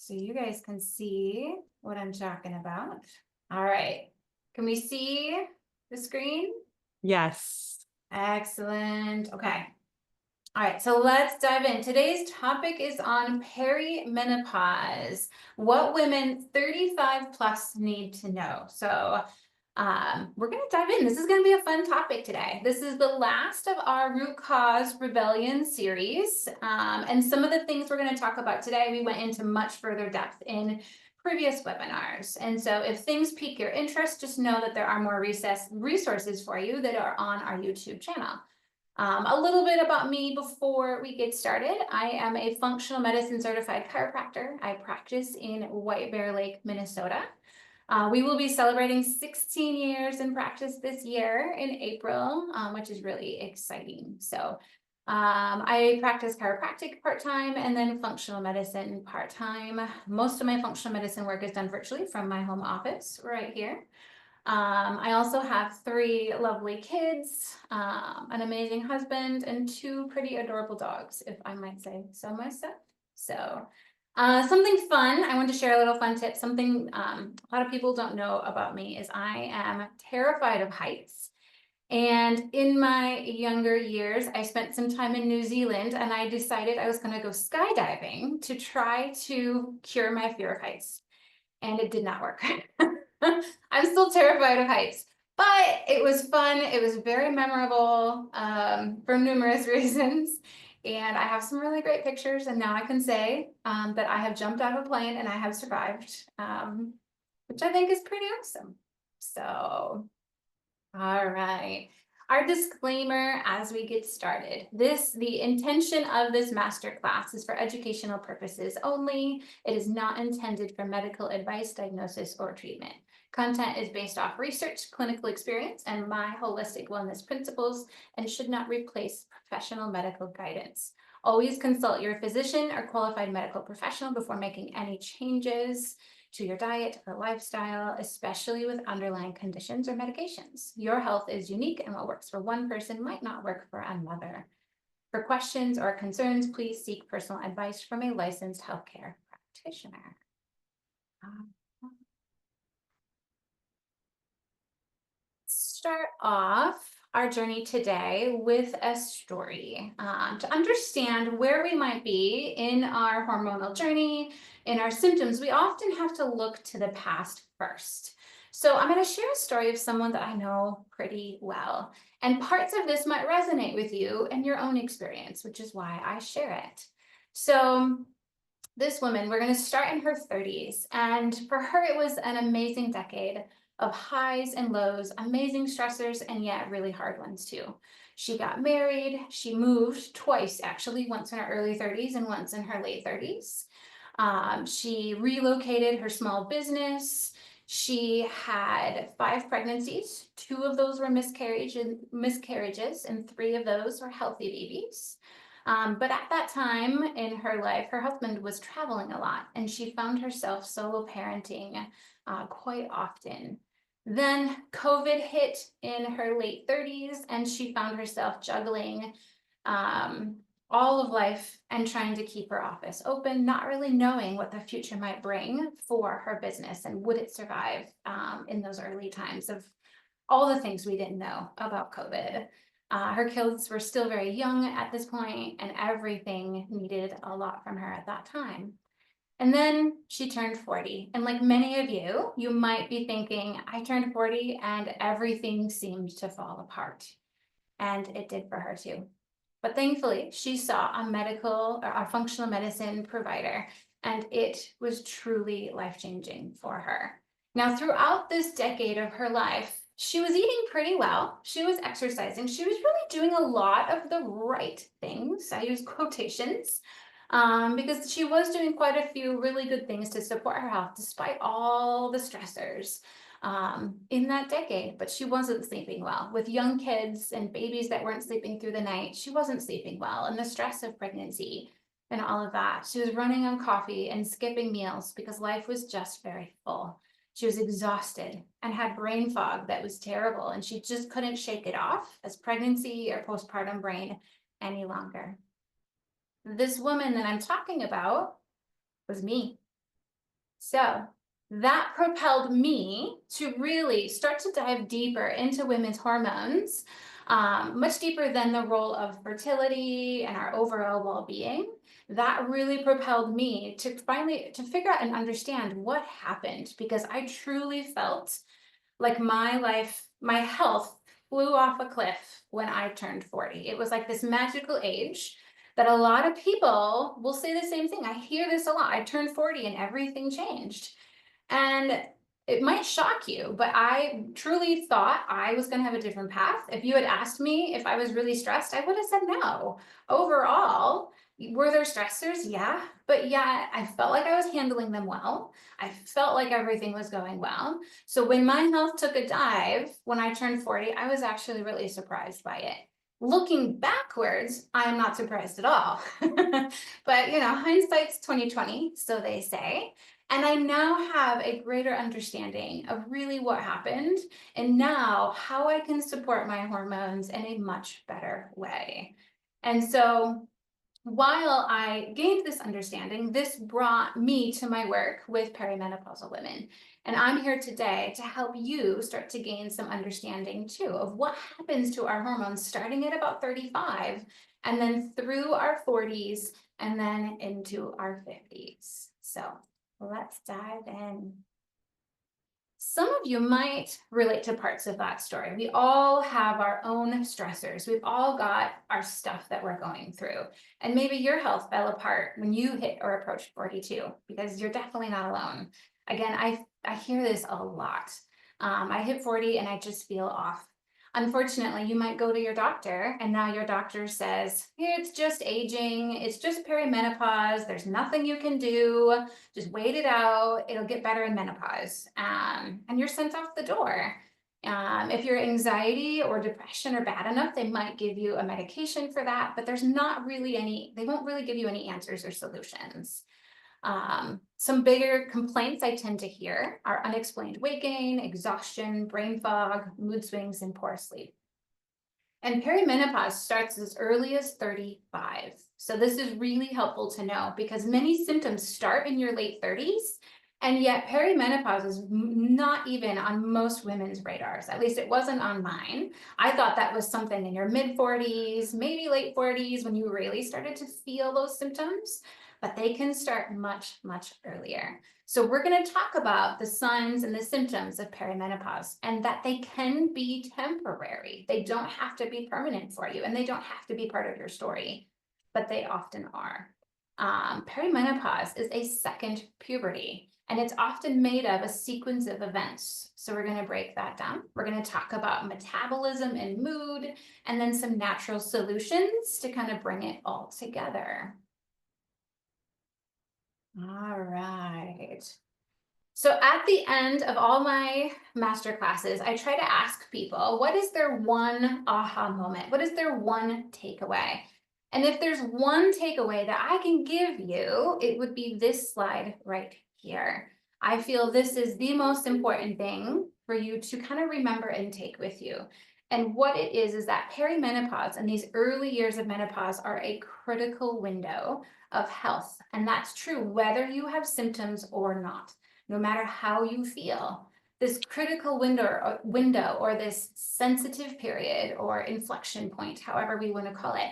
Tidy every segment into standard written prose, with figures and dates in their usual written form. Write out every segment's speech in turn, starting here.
so you guys can see what I'm talking about. All right. Can we see the screen? Yes. Excellent. Okay. All right, so let's dive in. Today's topic is on perimenopause, what women 35 plus need to know. So we're going to dive in. This is going to be a fun topic today. This is the last of our root cause rebellion series. And some of the things we're going to talk about today, we went into much further depth in previous webinars. And so if things pique your interest, just know that there are more resources for you that are on our YouTube channel. A little bit about me before we get started. I am a functional medicine certified chiropractor. I practice in White Bear Lake, Minnesota. We will be celebrating 16 years in practice this year in April, which is really exciting. So I practice chiropractic part-time and then functional medicine part-time. Most of my functional medicine work is done virtually from my home office right here. I also have 3 lovely kids, an amazing husband, and 2 pretty adorable dogs, if I might say so myself. So something fun, I want to share a little fun tip. Something a lot of people don't know about me is I am terrified of heights. And in my younger years, I spent some time in New Zealand and I decided I was going to go skydiving to try to cure my fear of heights. And it did not work. I'm still terrified of heights, but it was fun. It was very memorable for numerous reasons. And I have some really great pictures. And now I can say that I have jumped out of a plane and I have survived, which I think is pretty awesome. So, all right. Our disclaimer as we get started. The intention of this masterclass is for educational purposes only. It is not intended for medical advice, diagnosis, or treatment. Content is based off research, clinical experience, and my holistic wellness principles and should not replace professional medical guidance. Always consult your physician or qualified medical professional before making any changes to your diet or lifestyle, especially with underlying conditions or medications. Your health is unique and what works for one person might not work for another. For questions or concerns, please seek personal advice from a licensed healthcare practitioner. Start off our journey today with a story to understand where we might be in our hormonal journey, in our symptoms. We often have to look to the past first. So I'm going to share a story of someone that I know pretty well, and parts of this might resonate with you and your own experience, which is why I share it. So this woman, we're going to start in her 30s, and for her it was an amazing decade of highs and lows, amazing stressors, and yet really hard ones too. She got married, she moved twice, actually, once in her early 30s and once in her late 30s. She relocated her small business. She had 5 pregnancies. 2 of those were miscarriages, and 3 of those were healthy babies. But at that time in her life, her husband was traveling a lot, and she found herself solo parenting quite often. Then COVID hit in her late 30s, and she found herself juggling all of life and trying to keep her office open, not really knowing what the future might bring for her business and would it survive in those early times of all the things we didn't know about COVID. Her kids were still very young at this point, and everything needed a lot from her at that time. And then she turned 40. And like many of you, you might be thinking, I turned 40 and everything seemed to fall apart. And it did for her too. But thankfully, she saw a functional medicine provider, and it was truly life-changing for her. Now, throughout this decade of her life, she was eating pretty well. She was exercising. She was really doing a lot of the right things. I use quotations because she was doing quite a few really good things to support her health despite all the stressors in that decade. But she wasn't sleeping well. With young kids and babies that weren't sleeping through the night, she wasn't sleeping well. And the stress of pregnancy and all of that. She was running on coffee and skipping meals because life was just very full. She was exhausted and had brain fog that was terrible, and she just couldn't shake it off as pregnancy or postpartum brain any longer. This woman that I'm talking about was me. So that propelled me to really start to dive deeper into women's hormones, much deeper than the role of fertility and our overall well-being. That really propelled me to finally to figure out and understand what happened, because I truly felt like my life, my health flew off a cliff when I turned 40. It was like this magical age that a lot of people will say the same thing. I hear this a lot. I turned 40 and everything changed. And it might shock you, but I truly thought I was going to have a different path. If you had asked me if I was really stressed, I would have said no. Overall, were there stressors? Yeah. But yeah, I felt like I was handling them well. I felt like everything was going well. So when my health took a dive when I turned 40, I was actually really surprised by it. Looking backwards, I am not surprised at all. But hindsight's 2020, so they say. And I now have a greater understanding of really what happened, and now how I can support my hormones in a much better way. And so while I gained this understanding, this brought me to my work with perimenopausal women. And I'm here today to help you start to gain some understanding too of what happens to our hormones starting at about 35 and then through our 40s and then into our 50s. So let's dive in. Some of you might relate to parts of that story. We all have our own stressors. We've all got our stuff that we're going through. And maybe your health fell apart when you hit or approached 42, because you're definitely not alone. Again, I hear this a lot. I hit 40 and I just feel off. Unfortunately, you might go to your doctor and now your doctor says, it's just aging, it's just perimenopause, there's nothing you can do, just wait it out, it'll get better in menopause. And you're sent off the door. If your anxiety or depression are bad enough, they might give you a medication for that, but there's not really any, they won't really give you any answers or solutions. Some bigger complaints I tend to hear are unexplained weight gain, exhaustion, brain fog, mood swings, and poor sleep. And perimenopause starts as early as 35. So this is really helpful to know because many symptoms start in your late 30s, and yet perimenopause is not even on most women's radars. At least it wasn't on mine. I thought that was something in your mid 40s, maybe late 40s when you really started to feel those symptoms, but they can start much, much earlier. So we're going to talk about the signs and the symptoms of perimenopause and that they can be temporary. They don't have to be permanent for you and they don't have to be part of your story, but they often are. Perimenopause is a second puberty, and it's often made of a sequence of events. So we're going to break that down. We're going to talk about metabolism and mood, and then some natural solutions to kind of bring it all together. All right. So at the end of all my master classes, I try to ask people, what is their one aha moment? What is their one takeaway? And if there's one takeaway that I can give you, it would be this slide right here. I feel this is the most important thing for you to kind of remember and take with you. And what it is that perimenopause and these early years of menopause are a critical window of health. And that's true whether you have symptoms or not, no matter how you feel. This critical window or this sensitive period or inflection point, however we want to call it,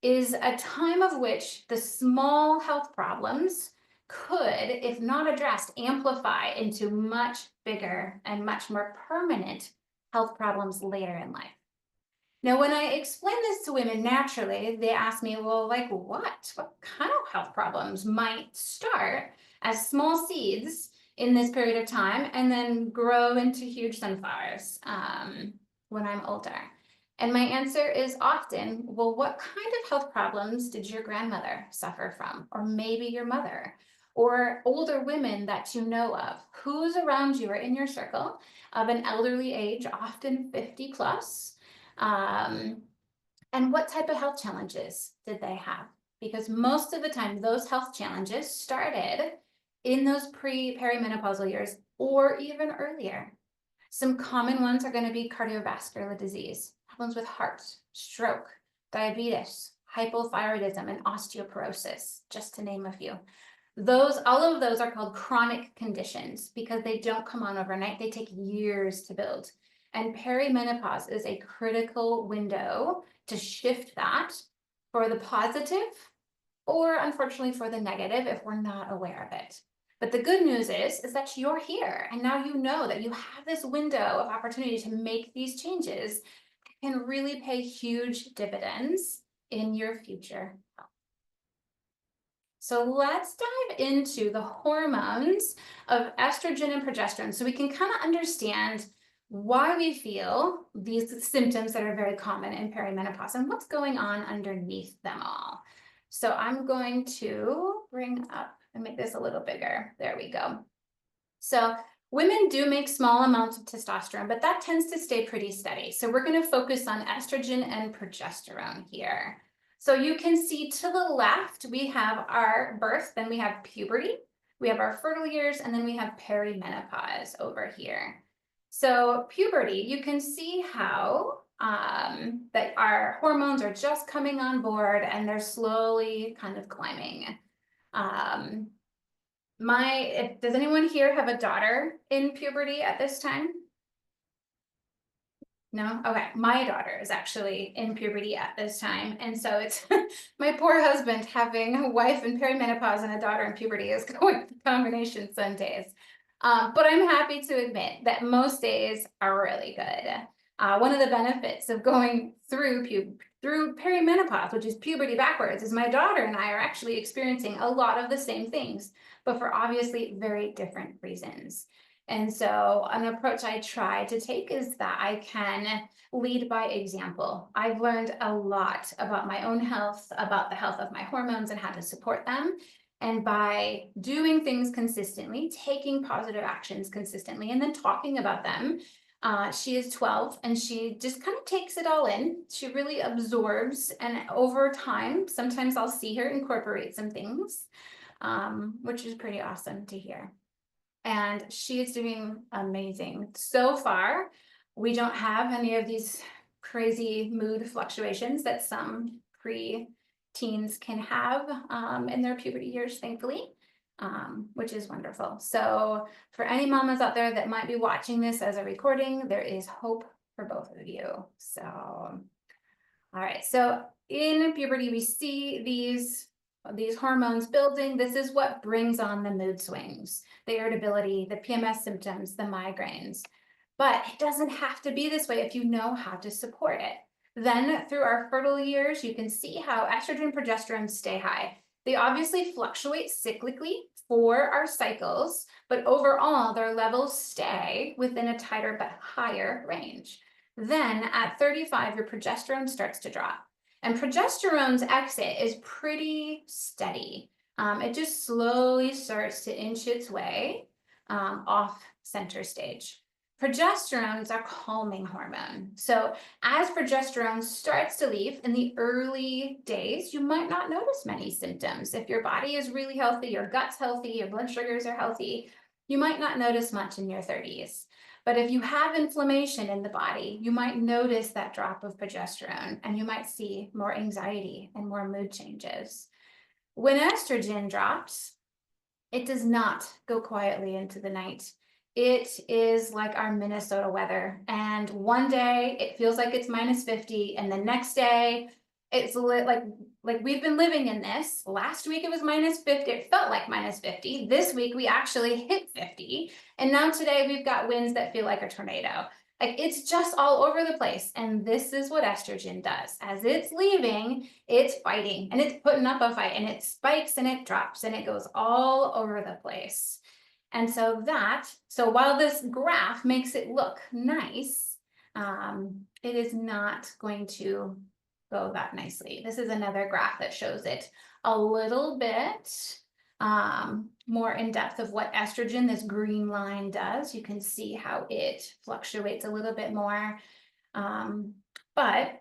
is a time of which the small health problems could, if not addressed, amplify into much bigger and much more permanent health problems later in life. Now, when I explain this to women naturally, they ask me, well, like what? What kind of health problems might start as small seeds in this period of time and then grow into huge sunflowers when I'm older? And my answer is often, well, what kind of health problems did your grandmother suffer from? Or maybe your mother? Or older women that you know of? Who's around you or in your circle of an elderly age, often 50 plus? And what type of health challenges did they have? Because most of the time, those health challenges started in those perimenopausal years or even earlier. Some common ones are going to be cardiovascular disease, problems with heart, stroke, diabetes, hypothyroidism, and osteoporosis, just to name a few. All of those are called chronic conditions because they don't come on overnight. They take years to build. And perimenopause is a critical window to shift that for the positive or unfortunately for the negative if we're not aware of it. But the good news is that you're here and now you know that you have this window of opportunity to make these changes that can really pay huge dividends in your future health. So let's dive into the hormones of estrogen and progesterone so we can kind of understand why we feel these symptoms that are very common in perimenopause and what's going on underneath them all. So I'm going to bring up and make this a little bigger. There we go. So women do make small amounts of testosterone, but that tends to stay pretty steady. So we're going to focus on estrogen and progesterone here. So you can see to the left, we have our birth, then we have puberty, we have our fertile years, and then we have perimenopause over here. So puberty, you can see how that our hormones are just coming on board and they're slowly kind of climbing. Does anyone here have a daughter in puberty at this time? No? Okay. My daughter is actually in puberty at this time. And so it's my poor husband having a wife in perimenopause and a daughter in puberty is going through combination some days. But I'm happy to admit that most days are really good. One of the benefits of going through perimenopause, which is puberty backwards, is my daughter and I are actually experiencing a lot of the same things, but for obviously very different reasons. And so an approach I try to take is that I can lead by example. I've learned a lot about my own health, about the health of my hormones and how to support them. And by doing things consistently, taking positive actions consistently, and then talking about them, she is 12 and she just kind of takes it all in. She really absorbs, and over time, sometimes I'll see her incorporate some things, which is pretty awesome to hear. And she is doing amazing. So far, we don't have any of these crazy mood fluctuations that some pre-teens can have in their puberty years, thankfully, which is wonderful. So for any mamas out there that might be watching this as a recording, there is hope for both of you. So, all right. So in puberty, we see these hormones building. This is what brings on the mood swings, the irritability, the PMS symptoms, the migraines. But it doesn't have to be this way if you know how to support it. Then through our fertile years, you can see how estrogen and progesterone stay high. They obviously fluctuate cyclically for our cycles, but overall their levels stay within a tighter but higher range. Then at 35, your progesterone starts to drop. And progesterone's exit is pretty steady. It just slowly starts to inch its way off center stage. Progesterone is our calming hormone. So as progesterone starts to leave in the early days, you might not notice many symptoms. If your body is really healthy, your gut's healthy, your blood sugars are healthy, you might not notice much in your 30s. But if you have inflammation in the body, you might notice that drop of progesterone and you might see more anxiety and more mood changes. When estrogen drops, it does not go quietly into the night. It is like our Minnesota weather. And one day it feels like it's -50 and the next day it's like we've been living in this. Last week it was -50. It felt like -50. This week we actually hit 50. And now today we've got winds that feel like a tornado. Like it's just all over the place. And this is what estrogen does. As it's leaving, it's fighting and it's putting up a fight and it spikes and it drops and it goes all over the place. And so while this graph makes it look nice, it is not going to go that nicely. This is another graph that shows it a little bit more in depth of what estrogen, this green line, does. You can see how it fluctuates a little bit more. But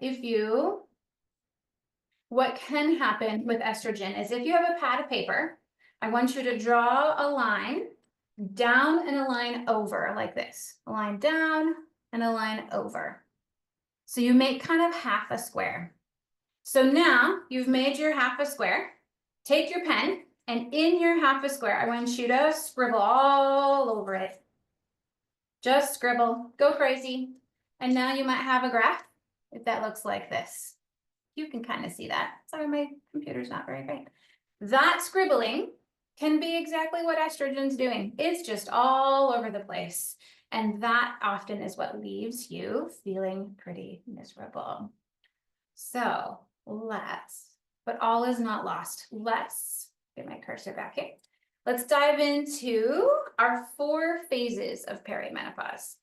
what can happen with estrogen is if you have a pad of paper, I want you to draw a line down and a line over like this, a line down and a line over. So you make kind of half a square. So now you've made your half a square. Take your pen And in your half a square, I want you to scribble all over it. Just scribble, go crazy. And now you might have a graph if that looks like this. You can kind of see that. Sorry, my computer's not very great. That scribbling can be exactly what estrogen's doing. It's just all over the place. And that often is what leaves you feeling pretty miserable. So but all is not lost. Let's get my cursor back here. Let's dive into our 4 phases of perimenopause.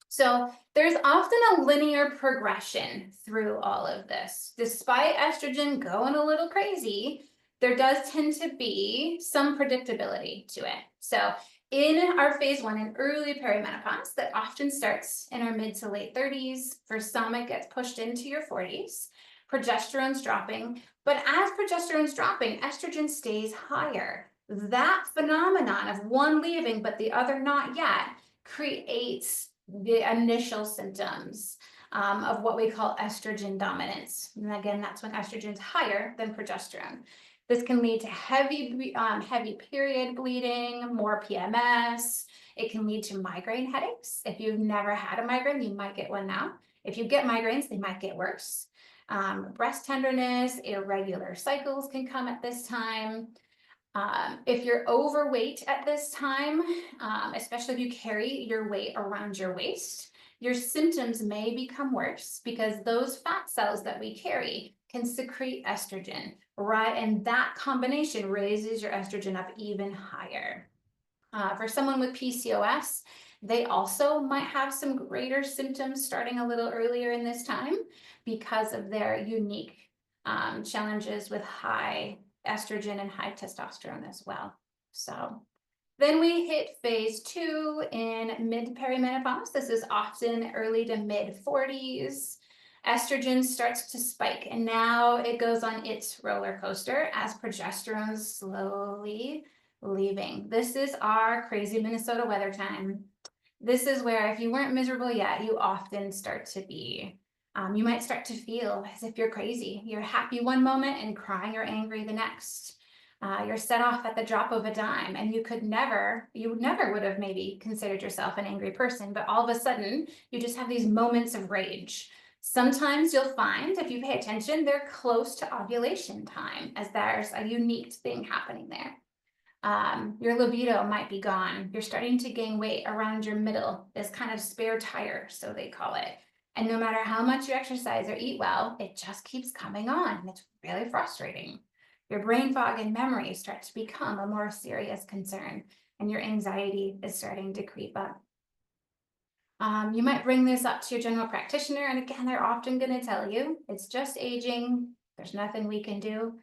So there's often a linear progression through all of this. Despite estrogen going a little crazy, there does tend to be some predictability to it. So in our phase 1 in early perimenopause, that often starts in our mid to late 30s. For some, it gets pushed into your 40s. Progesterone's dropping, but as progesterone's dropping, estrogen stays higher. That phenomenon of one leaving but the other not yet creates the initial symptoms of what we call estrogen dominance. And again, that's when estrogen's higher than progesterone. This can lead to heavy period bleeding, more PMS. It can lead to migraine headaches. If you've never had a migraine, you might get one now. If you get migraines, they might get worse. Breast tenderness, irregular cycles can come at this time. If you're overweight at this time, especially if you carry your weight around your waist, your symptoms may become worse because those fat cells that we carry can secrete estrogen, right? And that combination raises your estrogen up even higher. For someone with PCOS, they also might have some greater symptoms starting a little earlier in this time because of their unique challenges with high estrogen and high testosterone as well. So then we hit phase 2 in mid-perimenopause. This is often early to mid-40s. Estrogen starts to spike, and now it goes on its roller coaster as progesterone's slowly leaving. This is our crazy Minnesota weather time. This is where if you weren't miserable yet, you often start to be. You might start to feel as if you're crazy. You're happy one moment and crying or angry the next. You're set off at the drop of a dime, and you never would have maybe considered yourself an angry person, but all of a sudden you just have these moments of rage. Sometimes you'll find, if you pay attention, they're close to ovulation time, as there's a unique thing happening there. Your libido might be gone. You're starting to gain weight around your middle, this kind of spare tire, so they call it. And no matter how much you exercise or eat well, it just keeps coming on, and it's really frustrating. Your brain fog and memory start to become a more serious concern, and your anxiety is starting to creep up. You might bring this up to your general practitioner, and again, they're often going to tell you it's just aging, there's nothing we can do,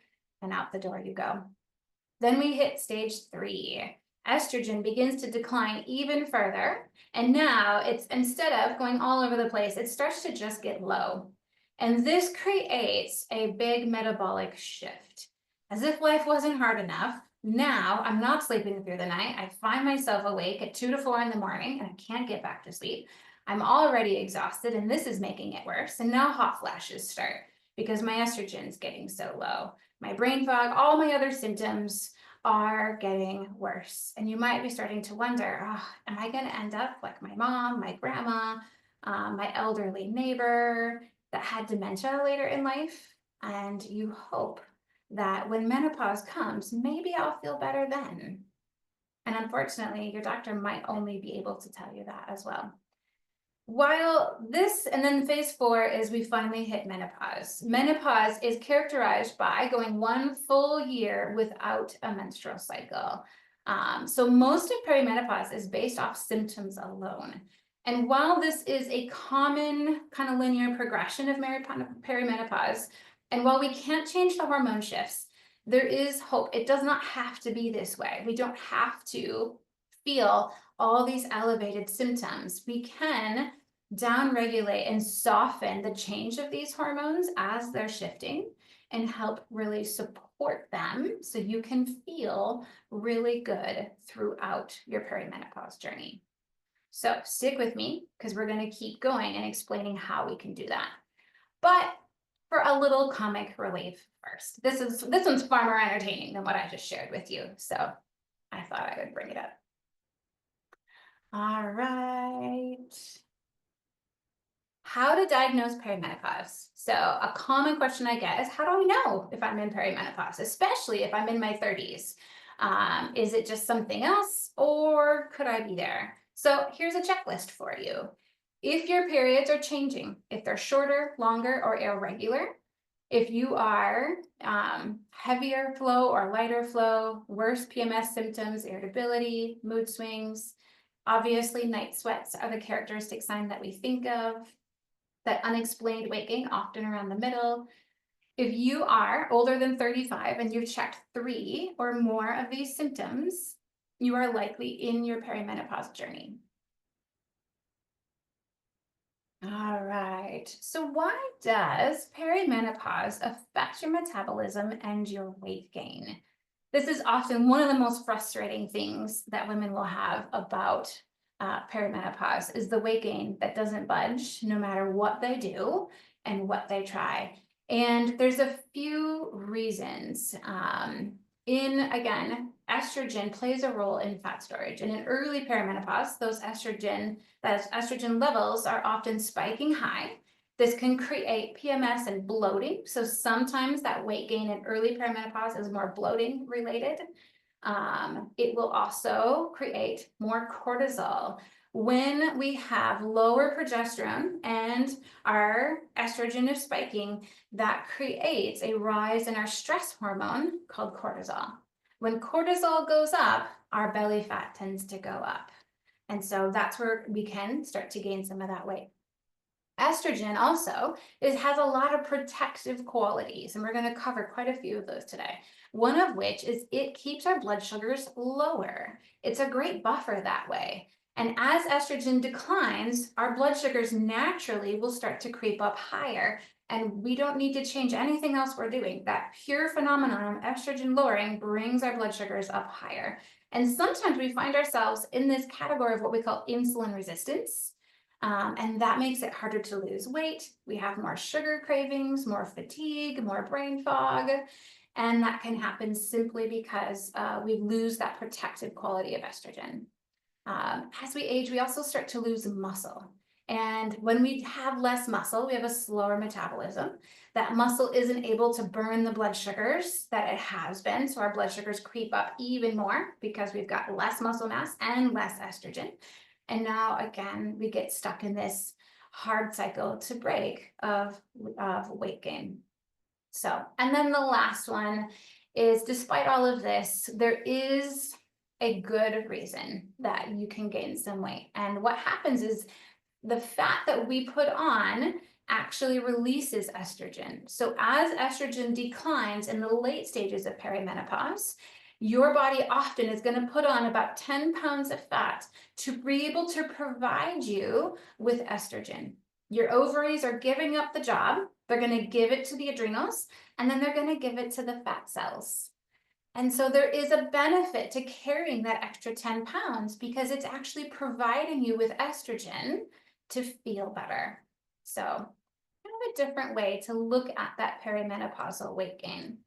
and out the door you go. Then we hit stage 3. Estrogen begins to decline even further, and now it's, instead of going all over the place, it starts to just get low. And this creates a big metabolic shift. As if life wasn't hard enough, now I'm not sleeping through the night. I find myself awake at 2 to 4 in the morning and I can't get back to sleep. I'm already exhausted, and this is making it worse. And now hot flashes start because my estrogen's getting so low. My brain fog, all my other symptoms are getting worse. And you might be starting to wonder, am I going to end up like my mom, my grandma, my elderly neighbor that had dementia later in life? And you hope that when menopause comes, maybe I'll feel better then. And unfortunately, your doctor might only be able to tell you that as well. While this, and then phase 4 is we finally hit menopause. Menopause is characterized by going 1 full year without a menstrual cycle. So most of perimenopause is based off symptoms alone. And while this is a common kind of linear progression of perimenopause, and while we can't change the hormone shifts, there is hope. It does not have to be this way. We don't have to feel all these elevated symptoms. We can downregulate and soften the change of these hormones as they're shifting and help really support them so you can feel really good throughout your perimenopause journey. So stick with me because we're going to keep going and explaining how we can do that. But for a little comic relief first. This one's far more entertaining than what I just shared with you, so I thought I would bring it up. All right. How to diagnose perimenopause. So a common question I get is, how do I know if I'm in perimenopause, especially if I'm in my 30s? Is it just something else, or could I be there? So here's a checklist for you. If your periods are changing, if they're shorter, longer, or irregular, if you are heavier flow or lighter flow, worse PMS symptoms, irritability, mood swings, obviously night sweats are the characteristic sign that we think of. That unexplained weight gain, often around the middle. If you are older than 35 and you've checked 3 or more of these symptoms, you are likely in your perimenopause journey. All right, so why does perimenopause affect your metabolism and your weight gain? This is often one of the most frustrating things that women will have about perimenopause is the weight gain that doesn't budge no matter what they do and what they try. And there's a few reasons. Again, estrogen plays a role in fat storage. And in early perimenopause, those estrogen levels are often spiking high. This can create PMS and bloating. So sometimes that weight gain in early perimenopause is more bloating related. It will also create more cortisol. When we have lower progesterone and our estrogen is spiking, that creates a rise in our stress hormone called cortisol. When cortisol goes up, our belly fat tends to go up. And so that's where we can start to gain some of that weight. Estrogen also has a lot of protective qualities, and we're going to cover quite a few of those today. One of which is it keeps our blood sugars lower. It's a great buffer that way. And as estrogen declines, our blood sugars naturally will start to creep up higher, and we don't need to change anything else we're doing. That pure phenomenon of estrogen lowering brings our blood sugars up higher. And sometimes we find ourselves in this category of what we call insulin resistance. And that makes it harder to lose weight. We have more sugar cravings, more fatigue, more brain fog. And that can happen simply because we lose that protective quality of estrogen. As we age, we also start to lose muscle. And when we have less muscle, we have a slower metabolism. That muscle isn't able to burn the blood sugars that it has been. So our blood sugars creep up even more because we've got less muscle mass and less estrogen. And now, again, we get stuck in this hard cycle to break of weight gain. So, and then the last one is, despite all of this, there is a good reason that you can gain some weight. And what happens is the fat that we put on actually releases estrogen. So as estrogen declines in the late stages of perimenopause, your body often is going to put on about 10 pounds of fat to be able to provide you with estrogen. Your ovaries are giving up the job. They're going to give it to the adrenals, and then they're going to give it to the fat cells. And so there is a benefit to carrying that extra 10 pounds because it's actually providing you with estrogen to feel better. So kind of a different way to look at that perimenopausal weight gain.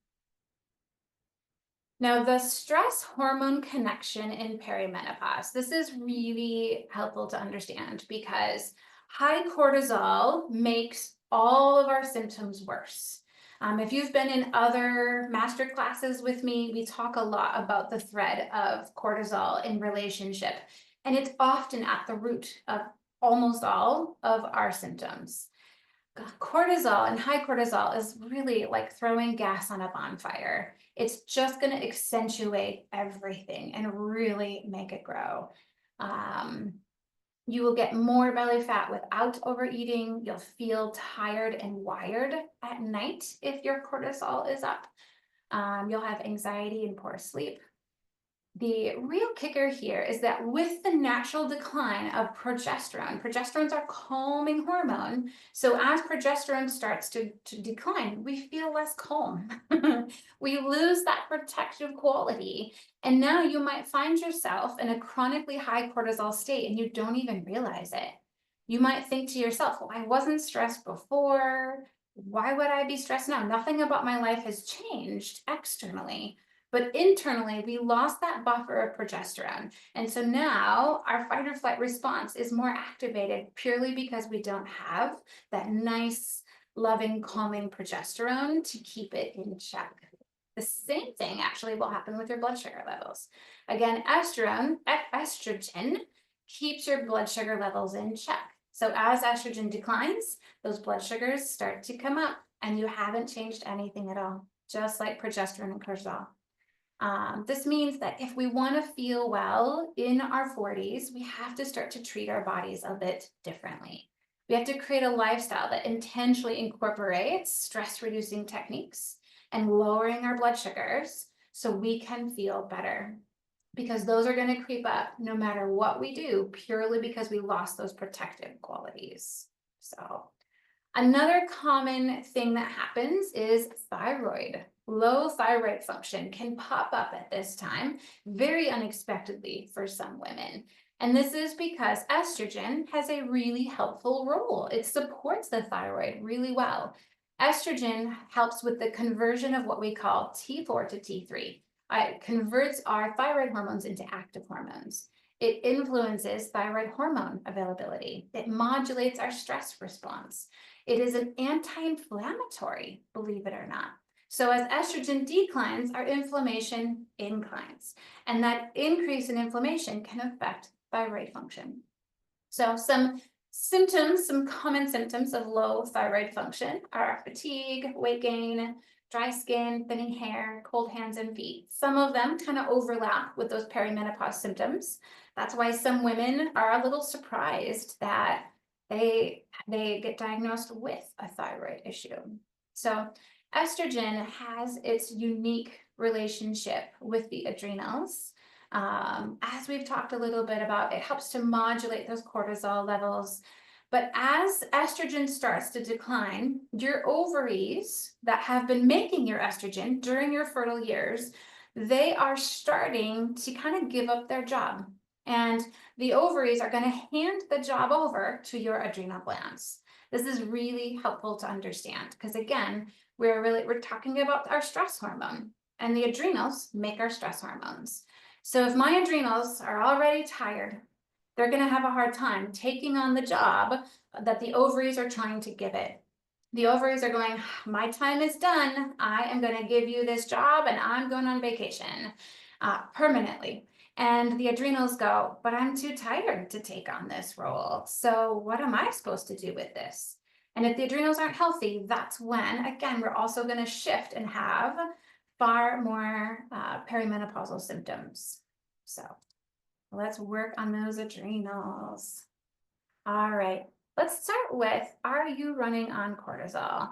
Now, the stress hormone connection in perimenopause, this is really helpful to understand because high cortisol makes all of our symptoms worse. If you've been in other master classes with me, we talk a lot about the thread of cortisol in relationship, and it's often at the root of almost all of our symptoms. Cortisol and high cortisol is really like throwing gas on a bonfire. It's just going to accentuate everything and really make it grow. You will get more belly fat without overeating. You'll feel tired and wired at night if your cortisol is up. You'll have anxiety and poor sleep. The real kicker here is that with the natural decline of progesterone, progesterone's our calming hormone. So as progesterone starts to decline, we feel less calm. We lose that protective quality. And now you might find yourself in a chronically high cortisol state and you don't even realize it. You might think to yourself, well, I wasn't stressed before. why would I be stressed now? Nothing about my life has changed externally, but internally, we lost that buffer of progesterone. And so now our fight or flight response is more activated purely because we don't have that nice, loving, calming progesterone to keep it in check. The same thing actually will happen with your blood sugar levels. Again, estrogen keeps your blood sugar levels in check. So as estrogen declines, those blood sugars start to come up and you haven't changed anything at all, just like progesterone and cortisol. This means that if we want to feel well in our 40s, we have to start to treat our bodies a bit differently. We have to create a lifestyle that intentionally incorporates stress reducing techniques and lowering our blood sugars so we can feel better, because those are going to creep up no matter what we do, purely because we lost those protective qualities. So another common thing that happens is thyroid. Low thyroid function can pop up at this time very unexpectedly for some women. And this is because estrogen has a really helpful role. It supports the thyroid really well. Estrogen helps with the conversion of what we call T4 to T3. It converts our thyroid hormones into active hormones. It influences thyroid hormone availability. It modulates our stress response. It is an anti-inflammatory, believe it or not. So as estrogen declines, our inflammation inclines. And that increase in inflammation can affect thyroid function. So some common symptoms of low thyroid function are fatigue, weight gain, dry skin, thinning hair, cold hands and feet. Some of them kind of overlap with those perimenopause symptoms. That's why some women are a little surprised that they get diagnosed with a thyroid issue. So estrogen has its unique relationship with the adrenals. As we've talked a little bit about, it helps to modulate those cortisol levels. But as estrogen starts to decline, your ovaries that have been making your estrogen during your fertile years, they are starting to kind of give up their job. And the ovaries are going to hand the job over to your adrenal glands. This is really helpful to understand because, again, we're talking about our stress hormone, and the adrenals make our stress hormones. So if my adrenals are already tired, they're going to have a hard time taking on the job that the ovaries are trying to give it. The ovaries are going, my time is done. I am going to give you this job and I'm going on vacation permanently. And the adrenals go, but I'm too tired to take on this role. So what am I supposed to do with this? And if the adrenals aren't healthy, that's when, again, we're also going to shift and have far more perimenopausal symptoms. So let's work on those adrenals. All right, let's start with, are you running on cortisol?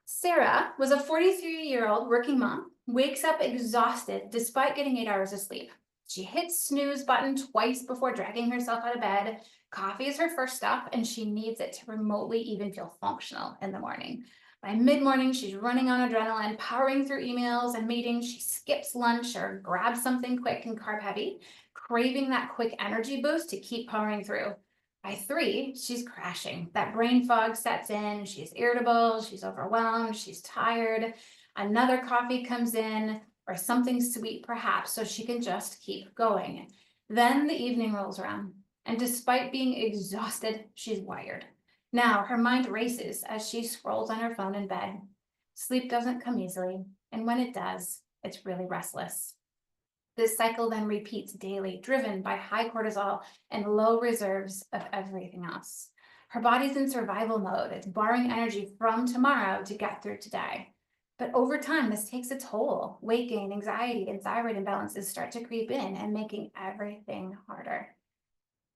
Sarah was a 43-year-old working mom, wakes up exhausted despite getting 8 hours of sleep. She hits snooze button twice before dragging herself out of bed. Coffee is her first stop, and she needs it to remotely even feel functional in the morning. By mid-morning, she's running on adrenaline, powering through emails and meetings. She skips lunch or grabs something quick and carb-heavy, craving that quick energy boost to keep powering through. By 3, she's crashing. That brain fog sets in. She's irritable, she's overwhelmed, she's tired. Another coffee comes in, or something sweet perhaps, so she can just keep going. Then the evening rolls around, and despite being exhausted, she's wired. Now her mind races as she scrolls on her phone in bed. Sleep doesn't come easily, and when it does, it's really restless. This cycle then repeats daily, driven by high cortisol and low reserves of everything else. Her body's in survival mode. It's borrowing energy from tomorrow to get through today. But over time, this takes a toll. Weight gain, anxiety, and thyroid imbalances start to creep in and making everything harder.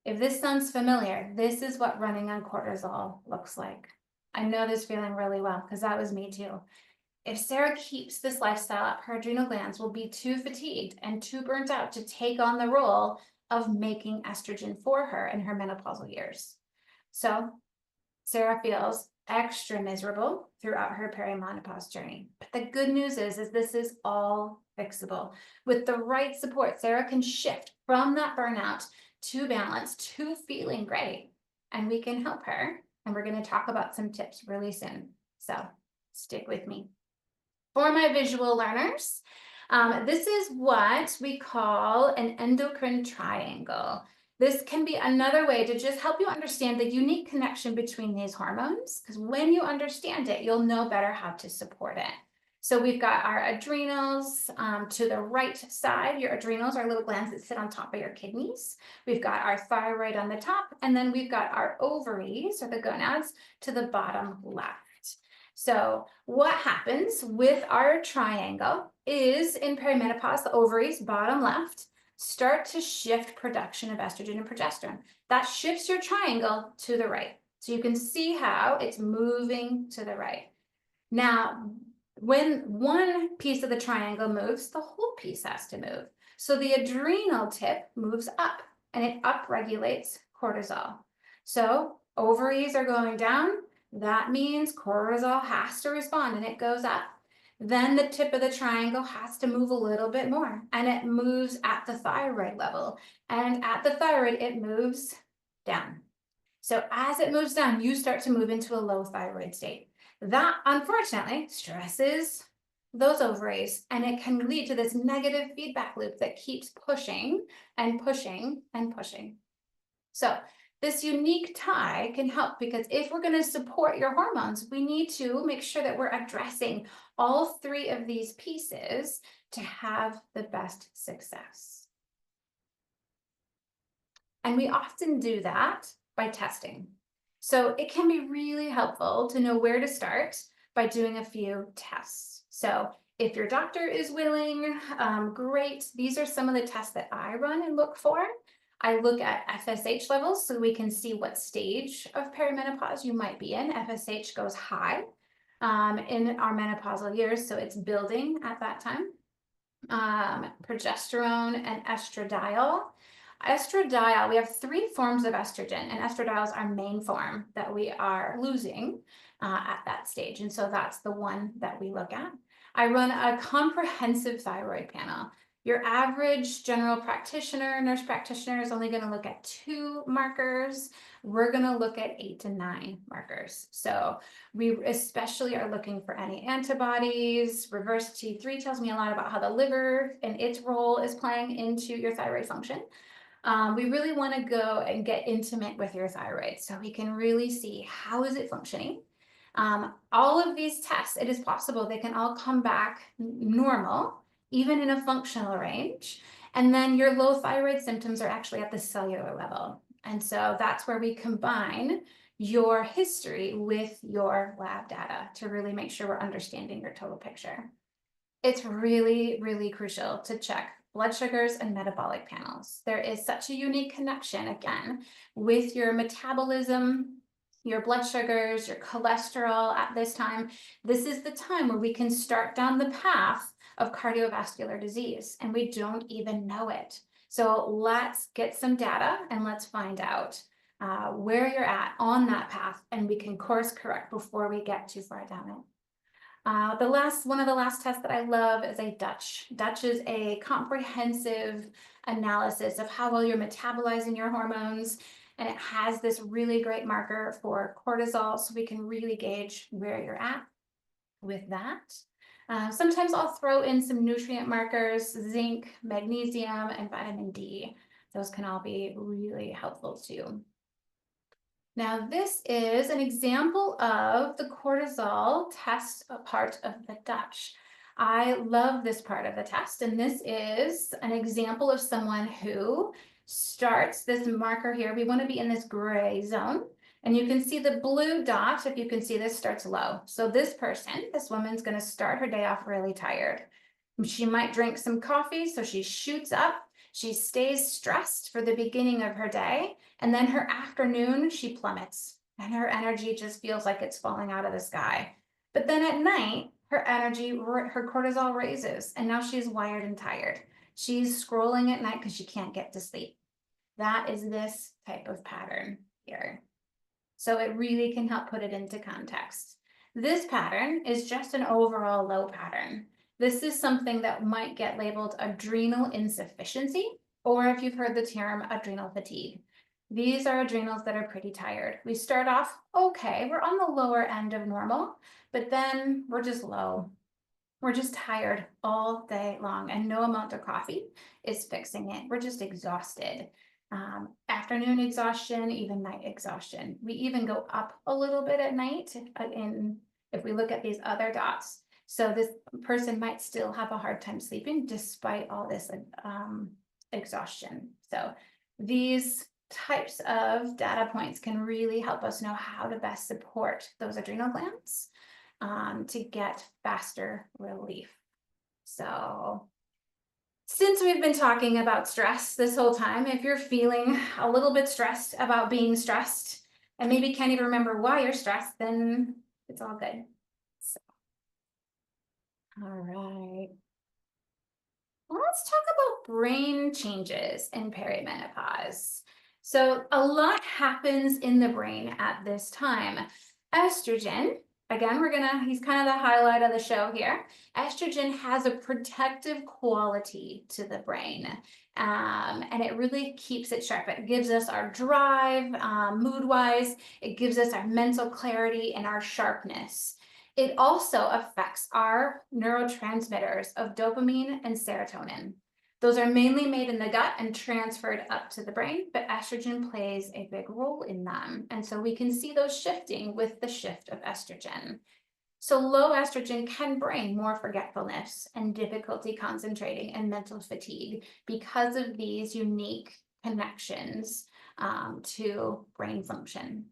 If this sounds familiar, this is what running on cortisol looks like. I know this feeling really well because that was me too. If Sarah keeps this lifestyle up, her adrenal glands will be too fatigued and too burnt out to take on the role of making estrogen for her in her menopausal years. So Sarah feels extra miserable throughout her perimenopause journey. But the good news is this is all fixable. With the right support, Sarah can shift from that burnout to balance to feeling great. And we can help her. And we're going to talk about some tips really soon. So stick with me. For my visual learners, this is what we call an endocrine triangle. This can be another way to just help you understand the unique connection between these hormones, because when you understand it, you'll know better how to support it. So we've got our adrenals to the right side. Your adrenals are little glands that sit on top of your kidneys. We've got our thyroid on the top, and then we've got our ovaries, or the gonads, to the bottom left. So what happens with our triangle is in perimenopause, the ovaries, bottom left, start to shift production of estrogen and progesterone. That shifts your triangle to the right. So you can see how it's moving to the right. Now, when one piece of the triangle moves, the whole piece has to move. So the adrenal tip moves up and it upregulates cortisol. So ovaries are going down. That means cortisol has to respond and it goes up. Then the tip of the triangle has to move a little bit more and it moves at the thyroid level. And at the thyroid, it moves down. So as it moves down, you start to move into a low thyroid state. That, unfortunately, stresses those ovaries, and it can lead to this negative feedback loop that keeps pushing and pushing and pushing. So this unique tie can help, because if we're going to support your hormones, we need to make sure that we're addressing all three of these pieces to have the best success. And we often do that by testing. So it can be really helpful to know where to start by doing a few tests. So if your doctor is willing, great. These are some of the tests that I run and look for. I look at FSH levels so we can see what stage of perimenopause you might be in. FSH goes high in our menopausal years, so it's building at that time. Progesterone and estradiol. Estradiol, we have three forms of estrogen, and estradiol is our main form that we are losing at that stage. And so that's the one that we look at. I run a comprehensive thyroid panel. Your average general practitioner, nurse practitioner is only going to look at 2 markers. We're going to look at 8 to 9 markers. So we especially are looking for any antibodies. Reverse T3 tells me a lot about how the liver and its role is playing into your thyroid function. We really want to go and get intimate with your thyroid so we can really see how is it functioning. All of these tests, it is possible they can all come back normal, even in a functional range. And then your low thyroid symptoms are actually at the cellular level. And so that's where we combine your history with your lab data to really make sure we're understanding your total picture. It's really, really crucial to check blood sugars and metabolic panels. There is such a unique connection, again, with your metabolism, your blood sugars, your cholesterol at this time. This is the time where we can start down the path of cardiovascular disease, and we don't even know it. So let's get some data and let's find out where you're at on that path, and we can course correct before we get too far down it. One of the last tests that I love is a Dutch. Dutch is a comprehensive analysis of how well you're metabolizing your hormones, and it has this really great marker for cortisol, so we can really gauge where you're at with that. Sometimes I'll throw in some nutrient markers, zinc, magnesium, and vitamin D. Those can all be really helpful too. Now, this is an example of the cortisol test part of the Dutch. I love this part of the test, and this is an example of someone who starts this marker here. We want to be in this gray zone, and you can see the blue dot, if you can see this, starts low. So this woman's going to start her day off really tired. She might drink some coffee, so she shoots up. She stays stressed for the beginning of her day, and then her afternoon, she plummets, and her energy just feels like it's falling out of the sky. But then at night, her cortisol raises, and now she's wired and tired. She's scrolling at night because she can't get to sleep. That is this type of pattern here. So it really can help put it into context. This pattern is just an overall low pattern. This is something that might get labeled adrenal insufficiency, or if you've heard the term adrenal fatigue. These are adrenals that are pretty tired. We start off okay, we're on the lower end of normal, but then we're just low. We're just tired all day long, and no amount of coffee is fixing it. We're just exhausted. Afternoon exhaustion, even night exhaustion. We even go up a little bit at night if we look at these other dots. So this person might still have a hard time sleeping despite all this exhaustion. So these types of data points can really help us know how to best support those adrenal glands to get faster relief. So since we've been talking about stress this whole time, if you're feeling a little bit stressed about being stressed and maybe can't even remember why you're stressed, then it's all good. So, all right. Let's talk about brain changes in perimenopause. So a lot happens in the brain at this time. Estrogen, again, he's kind of the highlight of the show here. Estrogen has a protective quality to the brain, and it really keeps it sharp. It gives us our drive, mood-wise. It gives us our mental clarity and our sharpness. It also affects our neurotransmitters of dopamine and serotonin. Those are mainly made in the gut and transferred up to the brain, but estrogen plays a big role in them. And so we can see those shifting with the shift of estrogen. So low estrogen can bring more forgetfulness and difficulty concentrating and mental fatigue because of these unique connections to brain function.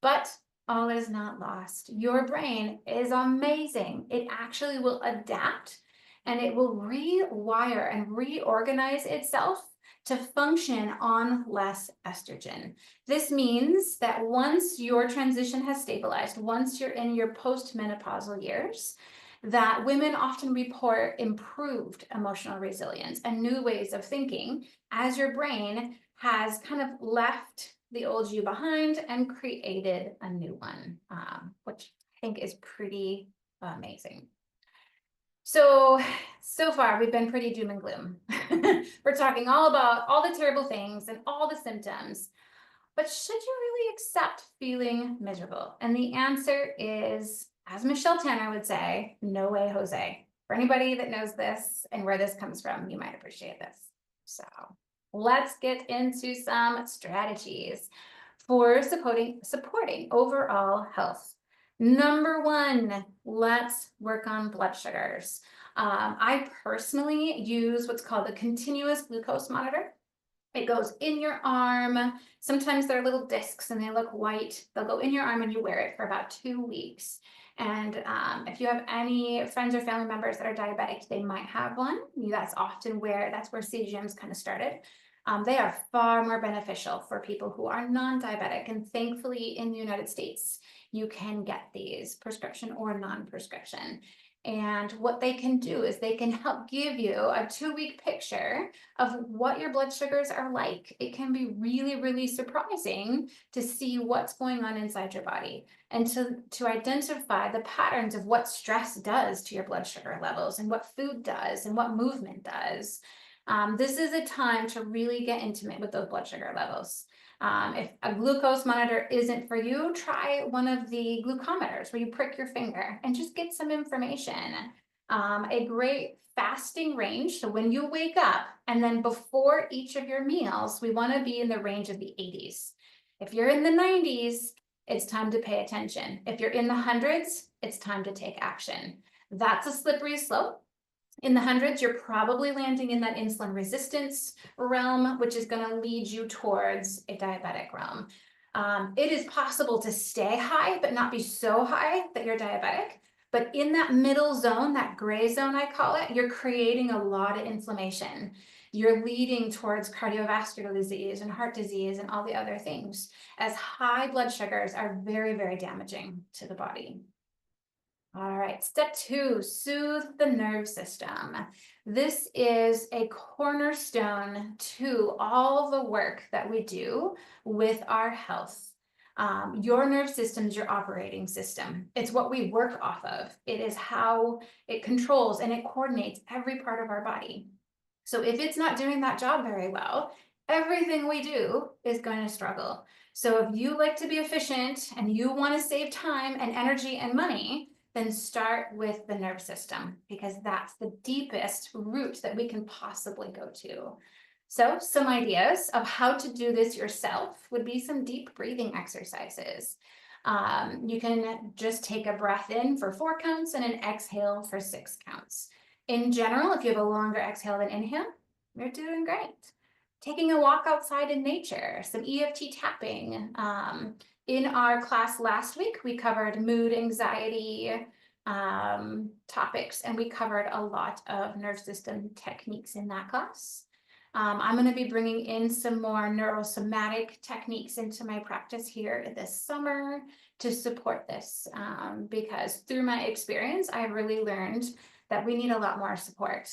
But all is not lost. Your brain is amazing. It actually will adapt and it will rewire and reorganize itself to function on less estrogen. This means that once your transition has stabilized, once you're in your postmenopausal years, that women often report improved emotional resilience and new ways of thinking as your brain has kind of left the old you behind and created a new one, which I think is pretty amazing. So far we've been pretty doom and gloom. We're talking all about all the terrible things and all the symptoms, but should you really accept feeling miserable? And the answer is, as Michelle Tanner would say, no way, Jose. For anybody that knows this and where this comes from, you might appreciate this. So let's get into some strategies for supporting overall health. Number one, let's work on blood sugars. I personally use what's called a continuous glucose monitor. It goes in your arm. Sometimes they're little discs and they look white. They'll go in your arm and you wear it for about 2 weeks. And if you have any friends or family members that are diabetic, they might have one. That's where CGMs kind of started. They are far more beneficial for people who are non-diabetic. And thankfully in the United States, you can get these prescription or non-prescription. And what they can do is they can help give you a 2-week picture of what your blood sugars are like. It can be really, really surprising to see what's going on inside your body and to identify the patterns of what stress does to your blood sugar levels and what food does and what movement does. This is a time to really get intimate with those blood sugar levels. If a glucose monitor isn't for you, try one of the glucometers where you prick your finger and just get some information. A great fasting range, so when you wake up and then before each of your meals, we want to be in the range of the 80s. If you're in the 90s, it's time to pay attention. If you're in the hundreds, it's time to take action. That's a slippery slope. In the hundreds, you're probably landing in that insulin resistance realm, which is going to lead you towards a diabetic realm. It is possible to stay high, but not be so high that you're diabetic. But in that middle zone, that gray zone, I call it, you're creating a lot of inflammation. You're leading towards cardiovascular disease and heart disease and all the other things, as high blood sugars are very, very damaging to the body. All right, step 2, soothe the nerve system. This is a cornerstone to all the work that we do with our health. Your nerve system is your operating system. It's what we work off of. It is how it controls and it coordinates every part of our body. So if it's not doing that job very well, everything we do is going to struggle. So if you like to be efficient and you want to save time and energy and money, then start with the nerve system, because that's the deepest root that we can possibly go to. So some ideas of how to do this yourself would be some deep breathing exercises. You can just take a breath in for 4 counts and an exhale for 6 counts. In general, if you have a longer exhale than inhale, you're doing great. Taking a walk outside in nature, some EFT tapping. In our class last week, we covered mood, anxiety topics, and we covered a lot of nerve system techniques in that class. I'm going to be bringing in some more neurosomatic techniques into my practice here this summer to support this, because through my experience, I really learned that we need a lot more support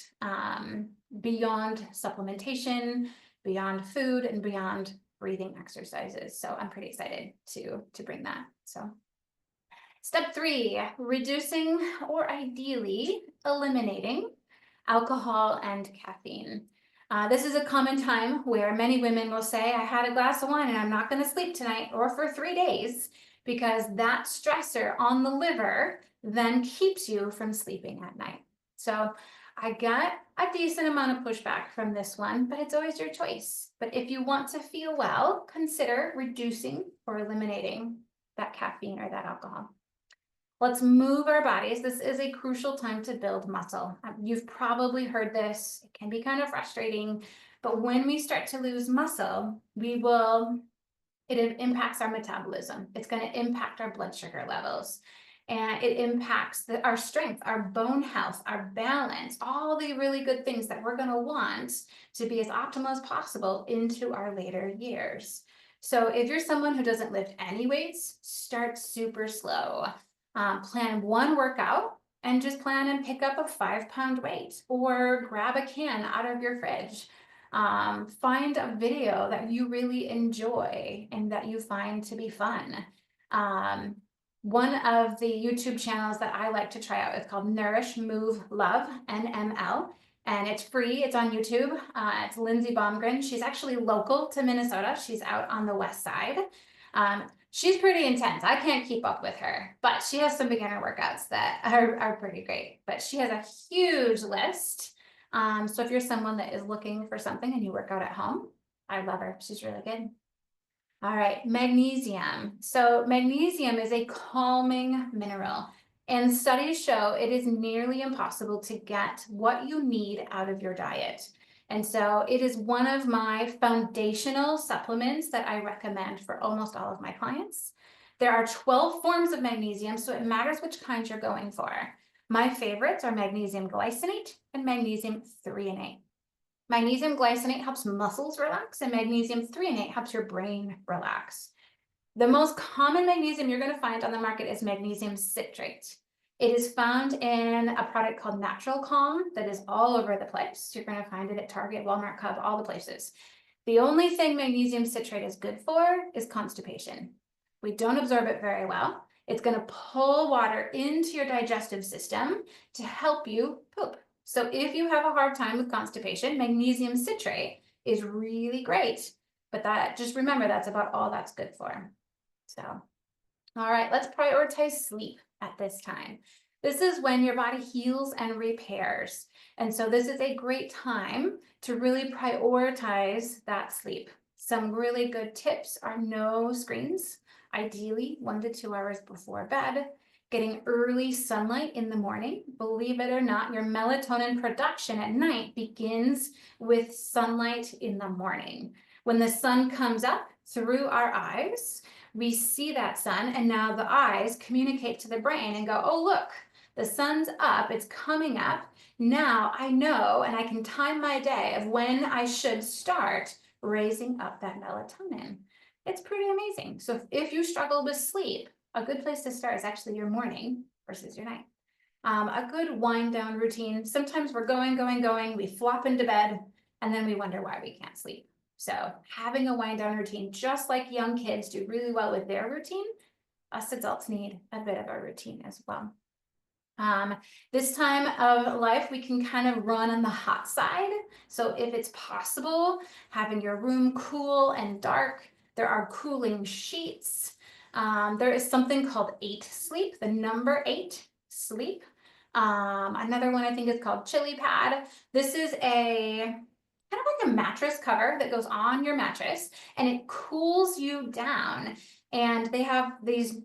beyond supplementation, beyond food, and beyond breathing exercises. So I'm pretty excited to bring that. So step 3, reducing or ideally eliminating alcohol and caffeine. This is a common time where many women will say, I had a glass of wine and I'm not going to sleep tonight or for 3 days, because that stressor on the liver then keeps you from sleeping at night. So I got a decent amount of pushback from this one, but it's always your choice. But if you want to feel well, consider reducing or eliminating that caffeine or that alcohol. Let's move our bodies. This is a crucial time to build muscle. You've probably heard this. It can be kind of frustrating, but when we start to lose muscle, it impacts our metabolism. It's going to impact our blood sugar levels, and it impacts our strength, our bone health, our balance, all the really good things that we're going to want to be as optimal as possible into our later years. So if you're someone who doesn't lift any weights, start super slow. Plan one workout and just plan and pick up a 5-pound weight, or grab a can out of your fridge. Find a video that you really enjoy and that you find to be fun. One of the YouTube channels that I like to try out is called Nourish, Move, Love, NML. And it's free, it's on YouTube. It's Lindsay Baumgren. She's actually local to Minnesota. She's out on the west side. She's pretty intense. I can't keep up with her, but she has some beginner workouts that are pretty great. But she has a huge list. So if you're someone that is looking for something and you work out at home, I love her. She's really good. All right, magnesium. So magnesium is a calming mineral, and studies show it is nearly impossible to get what you need out of your diet. And so it is one of my foundational supplements that I recommend for almost all of my clients. There are 12 forms of magnesium, so it matters which kind you're going for. My favorites are magnesium glycinate and magnesium threonate. Magnesium glycinate helps muscles relax, and magnesium threonate helps your brain relax. The most common magnesium you're going to find on the market is magnesium citrate. It is found in a product called Natural Calm that is all over the place. You're going to find it at Target, Walmart, Cub, all the places. The only thing magnesium citrate is good for is constipation. We don't absorb it very well. It's going to pull water into your digestive system to help you poop. So if you have a hard time with constipation, magnesium citrate is really great. But just remember, that's about all that's good for. So, all right, let's prioritize sleep at this time. This is when your body heals and repairs. And so this is a great time to really prioritize that sleep. Some really good tips are no screens, ideally 1 to 2 hours before bed. Getting early sunlight in the morning. Believe it or not, your melatonin production at night begins with sunlight in the morning. When the sun comes up through our eyes, we see that sun, and now the eyes communicate to the brain and go, oh, look, the sun's up, it's coming up. Now I know, and I can time my day of when I should start raising up that melatonin. It's pretty amazing. So if you struggle with sleep, a good place to start is actually your morning versus your night. A good wind down routine. Sometimes we're going, we flop into bed, and then we wonder why we can't sleep. So having a wind down routine, just like young kids do really well with their routine, us adults need a bit of a routine as well. This time of life, we can kind of run on the hot side. So if it's possible, having your room cool and dark, there are cooling sheets. There is something called 8 sleep, the number 8 sleep. Another one I think is called chili pad. This is a kind of like a mattress cover that goes on your mattress and it cools you down. And they have these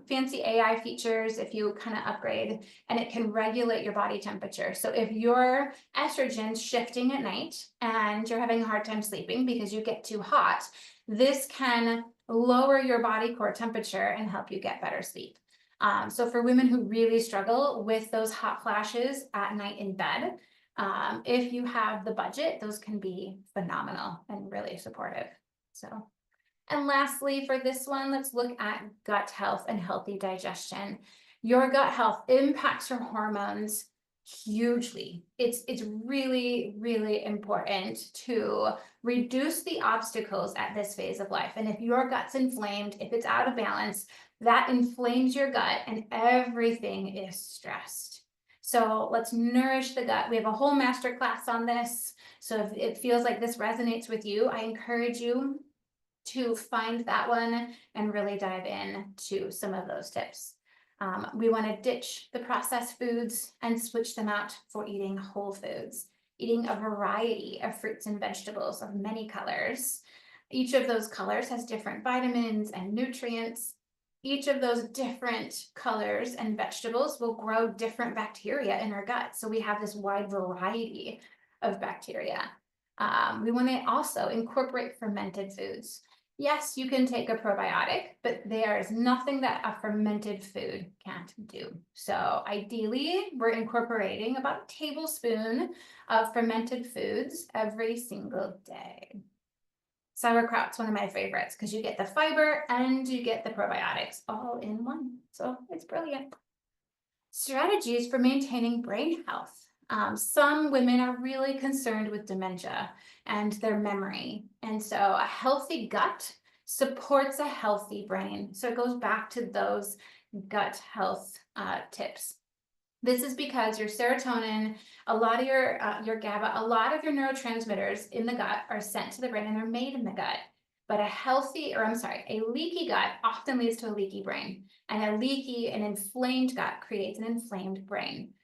fancy AI features if you kind of upgrade, and it can regulate your body temperature. So if your estrogen's shifting at night and you're having a hard time sleeping because you get too hot, this can lower your body core temperature and help you get better sleep. So for women who really struggle with those hot flashes at night in bed, if you have the budget, those can be phenomenal and really supportive. And lastly, for this one, let's look at gut health and healthy digestion. Your gut health impacts your hormones hugely. It's really, really important to reduce the obstacles at this phase of life. And if your gut's inflamed, if it's out of balance, that inflames your gut and everything is stressed. So let's nourish the gut. We have a whole masterclass on this. So if it feels like this resonates with you, I encourage you to find that one and really dive in to some of those tips. We want to ditch the processed foods and switch them out for eating whole foods, eating a variety of fruits and vegetables of many colors. Each of those colors has different vitamins and nutrients. Each of those different colors and vegetables will grow different bacteria in our gut. So we have this wide variety of bacteria. We want to also incorporate fermented foods. Yes, you can take a probiotic, but there is nothing that a fermented food can't do. So ideally, we're incorporating about a tablespoon of fermented foods every single day. Sauerkraut's one of my favorites because you get the fiber and you get the probiotics all in one. So it's brilliant. Strategies for maintaining brain health. Some women are really concerned with dementia and their memory. And so a healthy gut supports a healthy brain. So it goes back to those gut health tips. This is because your serotonin, a lot of your GABA, a lot of your neurotransmitters in the gut are sent to the brain and they're made in the gut. But a leaky gut often leads to a leaky brain. And an inflamed gut creates an inflamed brain.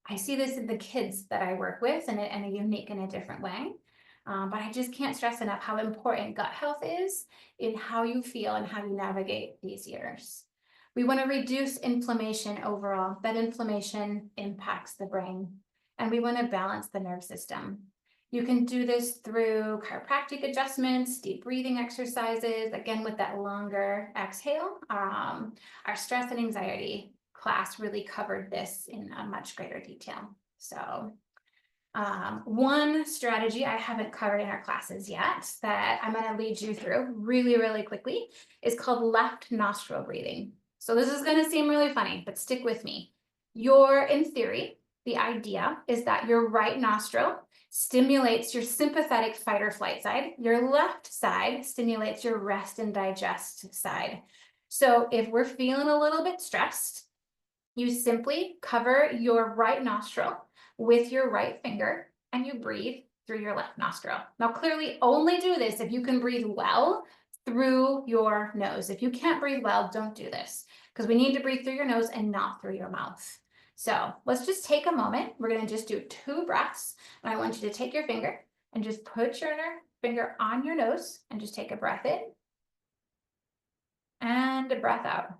I see this in the kids that I work with in a unique and a different way. But I just can't stress enough how important gut health is in how you feel and how you navigate these years. We want to reduce inflammation overall. That inflammation impacts the brain. And we want to balance the nerve system. You can do this through chiropractic adjustments, deep breathing exercises, again with that longer exhale. Our stress and anxiety class really covered this in a much greater detail. So one strategy I haven't covered in our classes yet that I'm going to lead you through really, really quickly is called left nostril breathing. So this is going to seem really funny, but stick with me. In theory, the idea is that your right nostril stimulates your sympathetic fight or flight side. Your left side stimulates your rest and digest side. So if we're feeling a little bit stressed, you simply cover your right nostril with your right finger and you breathe through your left nostril. Now, clearly only do this if you can breathe well through your nose. If you can't breathe well, don't do this because we need to breathe through your nose and not through your mouth. So let's just take a moment. We're going to just do 2 breaths. And I want you to take your finger and just put your finger on your nose and just take a breath in and a breath out.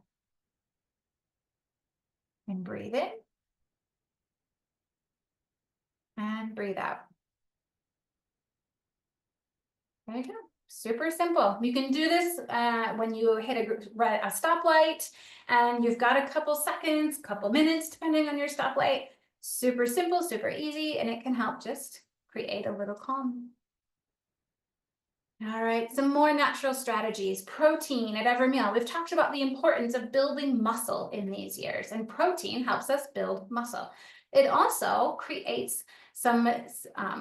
And breathe in and breathe out. There you go. Super simple. You can do this when you hit a stoplight and you've got a couple seconds, couple minutes, depending on your stoplight. Super simple, super easy, and it can help just create a little calm. All right, some more natural strategies. Protein at every meal. We've talked about the importance of building muscle in these years, and protein helps us build muscle. It also creates some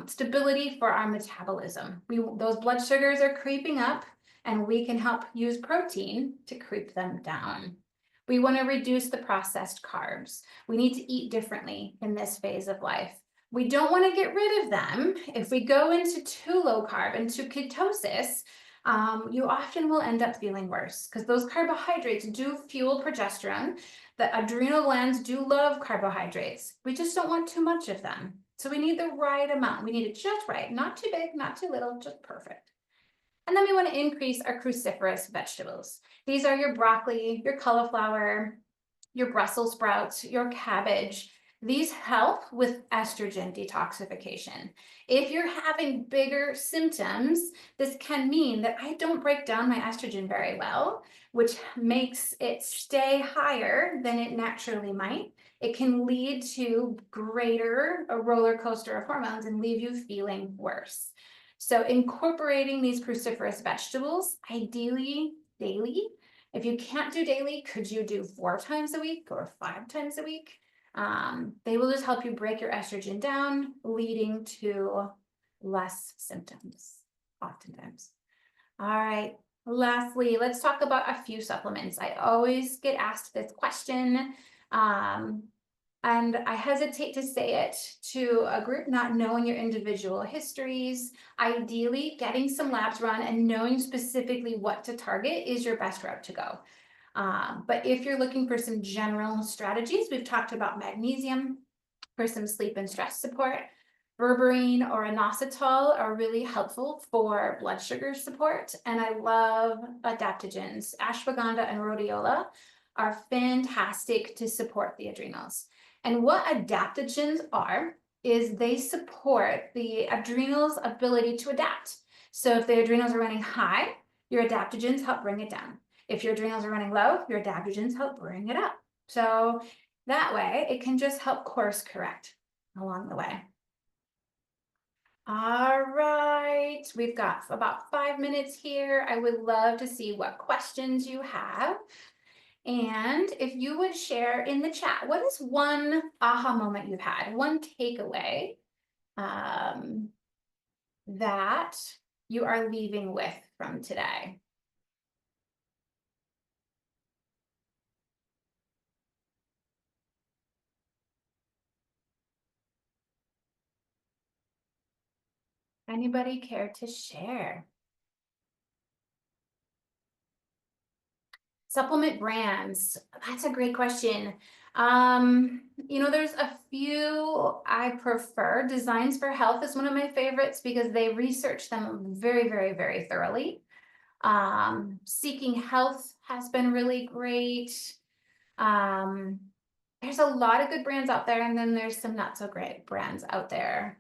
stability for our metabolism. Those blood sugars are creeping up, and we can help use protein to creep them down. We want to reduce the processed carbs. We need to eat differently in this phase of life. We don't want to get rid of them. If we go into too low carb, into ketosis, you often will end up feeling worse because those carbohydrates do fuel progesterone. The adrenal glands do love carbohydrates. We just don't want too much of them. So we need the right amount. We need it just right, not too big, not too little, just perfect. And then we want to increase our cruciferous vegetables. These are your broccoli, your cauliflower, your Brussels sprouts, your cabbage. These help with estrogen detoxification. If you're having bigger symptoms, this can mean that I don't break down my estrogen very well, which makes it stay higher than it naturally might. It can lead to a roller coaster of hormones and leave you feeling worse. So incorporating these cruciferous vegetables, ideally daily. If you can't do daily, could you do 4 times a week or 5 times a week? They will just help you break your estrogen down, leading to less symptoms, oftentimes. All right, lastly, let's talk about a few supplements. I always get asked this question, and I hesitate to say it to a group not knowing your individual histories. Ideally, getting some labs run and knowing specifically what to target is your best route to go. But if you're looking for some general strategies, we've talked about magnesium for some sleep and stress support. Berberine or inositol are really helpful for blood sugar support. And I love adaptogens. Ashwagandha and rhodiola are fantastic to support the adrenals. And what adaptogens are is they support the adrenals' ability to adapt. So if the adrenals are running high, your adaptogens help bring it down. If your adrenals are running low, your adaptogens help bring it up. So that way, it can just help course correct along the way. All right, we've got about 5 minutes here. I would love to see what questions you have. And if you would share in the chat, what is one aha moment you've had, one takeaway that you are leaving with from today? Anybody care to share? Supplement brands, that's a great question. There's a few I prefer. Designs for Health is one of my favorites because they research them very, very, very thoroughly. Seeking Health has been really great. There's a lot of good brands out there, and then there's some not so great brands out there.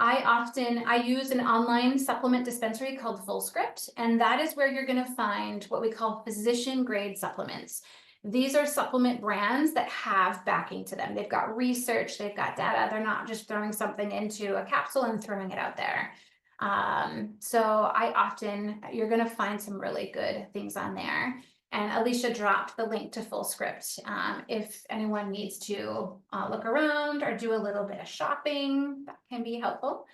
I use an online supplement dispensary called FullScript, and that is where you're going to find what we call physician grade supplements. These are supplement brands that have backing to them. They've got research, they've got data. They're not just throwing something into a capsule and throwing it out there. So you're going to find some really good things on there. And Alicia dropped the link to FullScript if anyone needs to look around or do a little bit of shopping. That can be helpful.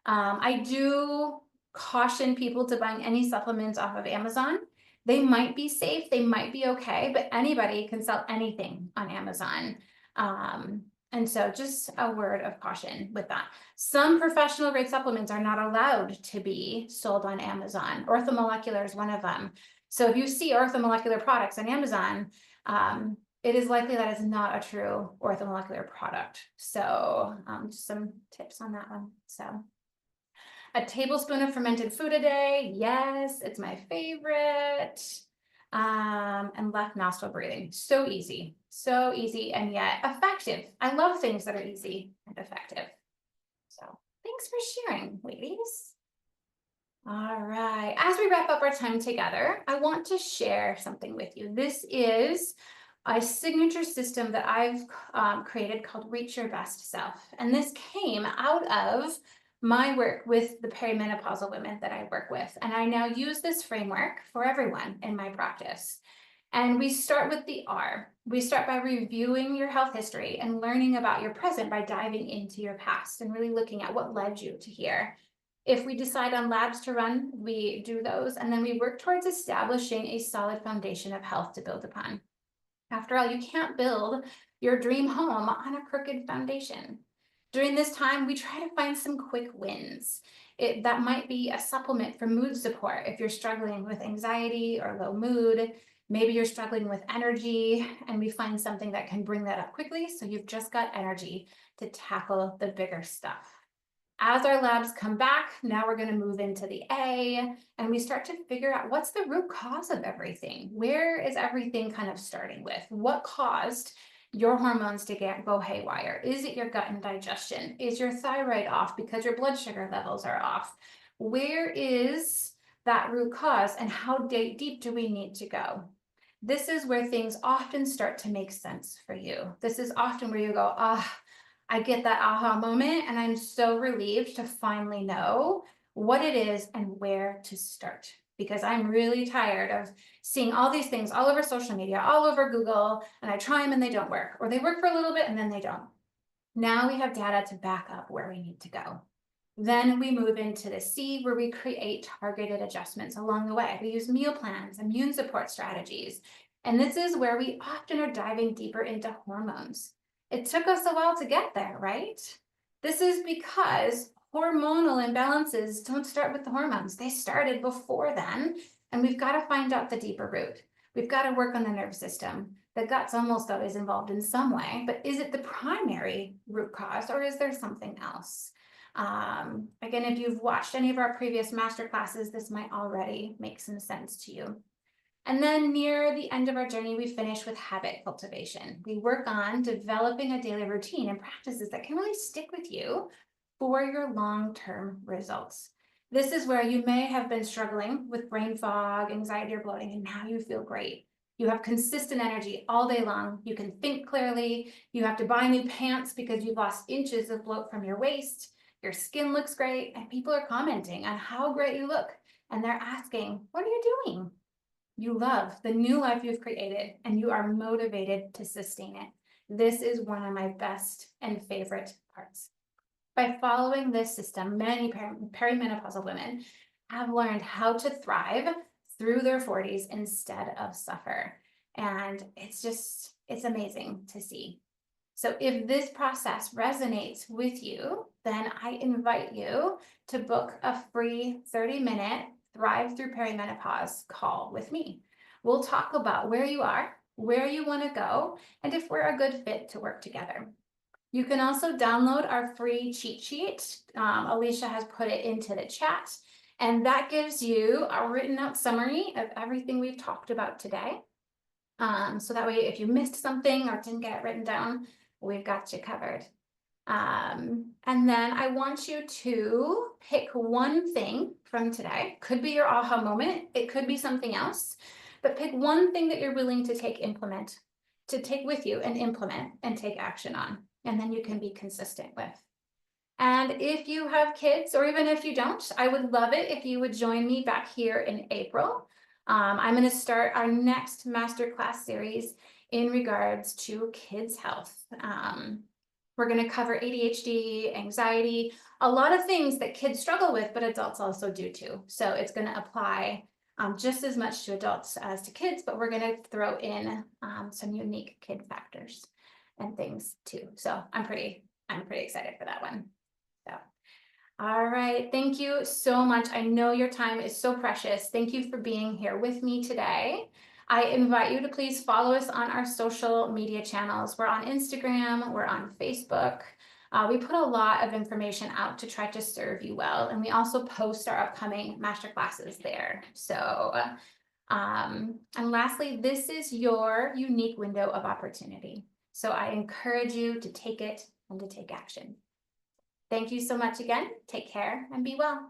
I do caution people to buying any supplements off of Amazon. They might be safe, they might be okay, but anybody can sell anything on Amazon. And so just a word of caution with that. Some professional grade supplements are not allowed to be sold on Amazon. Orthomolecular is one of them. So if you see orthomolecular products on Amazon, it is likely that is not a true orthomolecular product. So just some tips on that one. So a tablespoon of fermented food a day. Yes, it's my favorite. And left nostril breathing. So easy and yet effective. I love things that are easy and effective. So thanks for sharing, ladies. All right, as we wrap up our time together, I want to share something with you. This is a signature system that I've created called Reach Your Best Self. And this came out of my work with the perimenopausal women that I work with. And I now use this framework for everyone in my practice. And we start with the R. We start by reviewing your health history and learning about your present by diving into your past and really looking at what led you to here. If we decide on labs to run, we do those, and then we work towards establishing a solid foundation of health to build upon. After all, you can't build your dream home on a crooked foundation. During this time, we try to find some quick wins. That might be a supplement for mood support if you're struggling with anxiety or low mood. Maybe you're struggling with energy, and we find something that can bring that up quickly so you've just got energy to tackle the bigger stuff. As our labs come back, now we're going to move into the A, and we start to figure out what's the root cause of everything. Where is everything kind of starting with? What caused your hormones to go haywire? Is it your gut and digestion? Is your thyroid off because your blood sugar levels are off? Where is that root cause, and how deep do we need to go? This is where things often start to make sense for you. This is often where you go, I get that aha moment, and I'm so relieved to finally know what it is and where to start, because I'm really tired of seeing all these things all over social media, all over Google, and I try them and they don't work, or they work for a little bit and then they don't. Now we have data to back up where we need to go. Then we move into the C, where we create targeted adjustments along the way. We use meal plans, immune support strategies, and this is where we often are diving deeper into hormones. It took us a while to get there, right? This is because hormonal imbalances don't start with the hormones. They started before then, and we've got to find out the deeper root. We've got to work on the nervous system. The gut's almost always involved in some way, but is it the primary root cause, or is there something else? Again, if you've watched any of our previous master classes, this might already make some sense to you. And then near the end of our journey, we finish with habit cultivation. We work on developing a daily routine and practices that can really stick with you for your long-term results. This is where you may have been struggling with brain fog, anxiety, or bloating, and now you feel great. You have consistent energy all day long. You can think clearly. You have to buy new pants because you've lost inches of bloat from your waist. Your skin looks great, and people are commenting on how great you look. And they're asking, what are you doing? You love the new life you've created, and you are motivated to sustain it. This is one of my best and favorite parts. By following this system, many perimenopausal women have learned how to thrive through their 40s instead of suffer. And it's amazing to see. So if this process resonates with you, then I invite you to book a free 30-minute Thrive Through Perimenopause call with me. We'll talk about where you are, where you want to go, and if we're a good fit to work together. You can also download our free cheat sheet. Alicia has put it into the chat, and that gives you a written out summary of everything we've talked about today. So that way, if you missed something or didn't get it written down, we've got you covered. And then I want you to pick one thing from today. Could be your aha moment. It could be something else, but pick one thing that you're willing to take with you and implement and take action on. And then you can be consistent with. And if you have kids, or even if you don't, I would love it if you would join me back here in April. I'm going to start our next masterclass series in regards to kids' health. We're going to cover ADHD, anxiety, a lot of things that kids struggle with, but adults also do too. So it's going to apply just as much to adults as to kids, but we're going to throw in some unique kid factors and things too. So I'm pretty excited for that one. So, all right. Thank you so much. I know your time is so precious. Thank you for being here with me today. I invite you to please follow us on our social media channels. We're on Instagram, we're on Facebook. We put a lot of information out to try to serve you well. And we also post our upcoming masterclasses there. So, and lastly, this is your unique window of opportunity. So I encourage you to take it and to take action. Thank you so much again. Take care and be well.